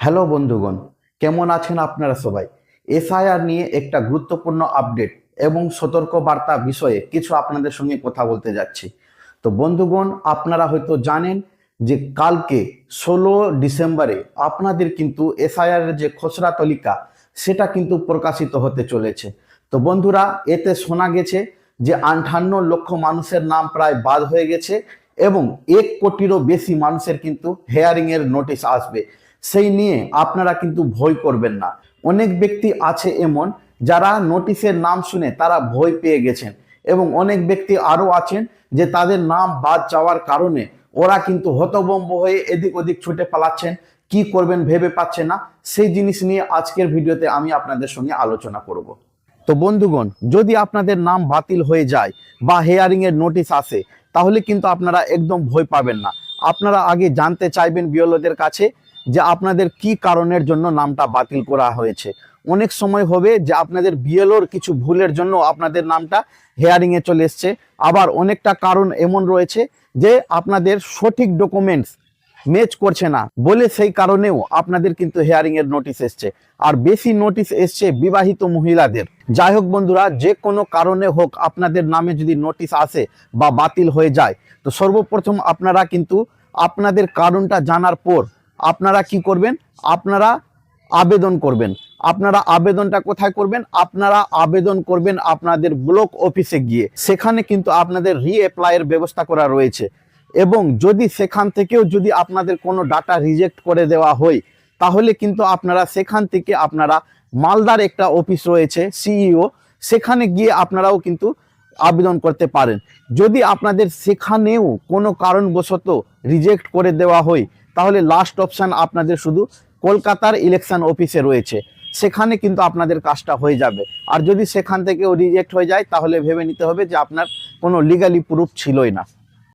Hello বন্ধুগণ, কেমন আছেন আপনারা সবাই? এসআইআর নিয়ে একটা গুরুত্বপূর্ণ আপডেট এবং সতর্ক বার্তা বিষয়ে কিছু আপনাদের সঙ্গে কথা বলতে যাচ্ছি। তো বন্ধুগণ, আপনারা হয়তো জানেন যে কালকে 16 ডিসেম্বরে আপনাদের কিন্তু এসআইআর এর যে খসড়া তালিকা সেটা কিন্তু প্রকাশিত হতে চলেছে। তো বন্ধুরা, এতে শোনা গেছে যে 58 লক্ষ মানুষের নাম প্রায় বাদ হয়ে গেছে এবং 1 কোটিরও বেশি মানুষের কিন্তু হেয়ারিং এর নোটিশ আসবে। সেই নিয়ে আপনারা কিন্তু ভয় করবেন না। অনেক ব্যক্তি আছে এমন যারা নোটিশের নাম শুনে তারা ভয় পেয়ে গেছেন এবং অনেক ব্যক্তি আরো আছেন যে তাদের নাম বাদ যাওয়ার কারণে ওরা কিন্তু হতভম্ব হয়ে এদিক ওদিক ছুটে পালাচ্ছেন, কি করবেন ভেবে পাচ্ছেন না। সেই জিনিস নিয়ে আজকের ভিডিওতে আমি আপনাদের সঙ্গে আলোচনা করব। তো বন্ধুগণ, যদি আপনাদের নাম বাতিল হয়ে যায় বা হেয়ারিং এর নোটিশ আসে তাহলে কিন্তু আপনারা একদম ভয় পাবেন না। আপনারা আগে জানতে চাইবেন বিএলওদের কাছে যে আপনাদের কি কারণের জন্য নামটা বাতিল করা হয়েছে। অনেক সময় হবে যে আপনাদের বিএলওর কিছু ভুলের জন্য আপনাদের নামটা হেয়ারিং এ চলে এসছে, আবার অনেকটা কারণ এমন রয়েছে যে আপনাদের সঠিক ডকুমেন্টস ম্যাচ করছে না বলে সেই কারণেও আপনাদের কিন্তু হেয়ারিং এর নোটিশ এসছে। আর বেশি নোটিশ এসছে বিবাহিত মহিলাদের। যাই হোক বন্ধুরা, যে কোনো কারণে হোক আপনাদের নামে যদি নোটিশ আসে বা বাতিল হয়ে যায়, তো সর্বপ্রথম আপনারা কিন্তু আপনাদের কারণটা জানার পর আপনারা কি করবেন, আপনারা আবেদন করবেন। আপনারা আবেদনটা কোথায় করবেন? আপনারা আবেদন করবেন আপনাদের ব্লক অফিসে গিয়ে। সেখানে কিন্তু আপনাদের রিঅ্যাপ্লাইয়ের ব্যবস্থা করা রয়েছে এবং যদি সেখান থেকেও যদি আপনাদের কোনো ডাটা রিজেক্ট করে দেওয়া হয় তাহলে কিন্তু আপনারা সেখান থেকে আপনারা মালদার একটা অফিস রয়েছে সিইও, সেখানে গিয়ে আপনারাও কিন্তু আবেদন করতে পারেন। যদি আপনাদের সেখানেও কোনো কারণবশত রিজেক্ট করে দেওয়া হয় তাহলে লাস্ট অপশান আপনাদের শুধু কলকাতার ইলেকশন অফিসে রয়েছে, সেখানে কিন্তু আপনাদের কাজটা হয়ে যাবে। আর যদি সেখান থেকেও রিজেক্ট হয়ে যায় তাহলে ভেবে নিতে হবে যে আপনার কোনো লিগালি প্রুফ ছিলই না।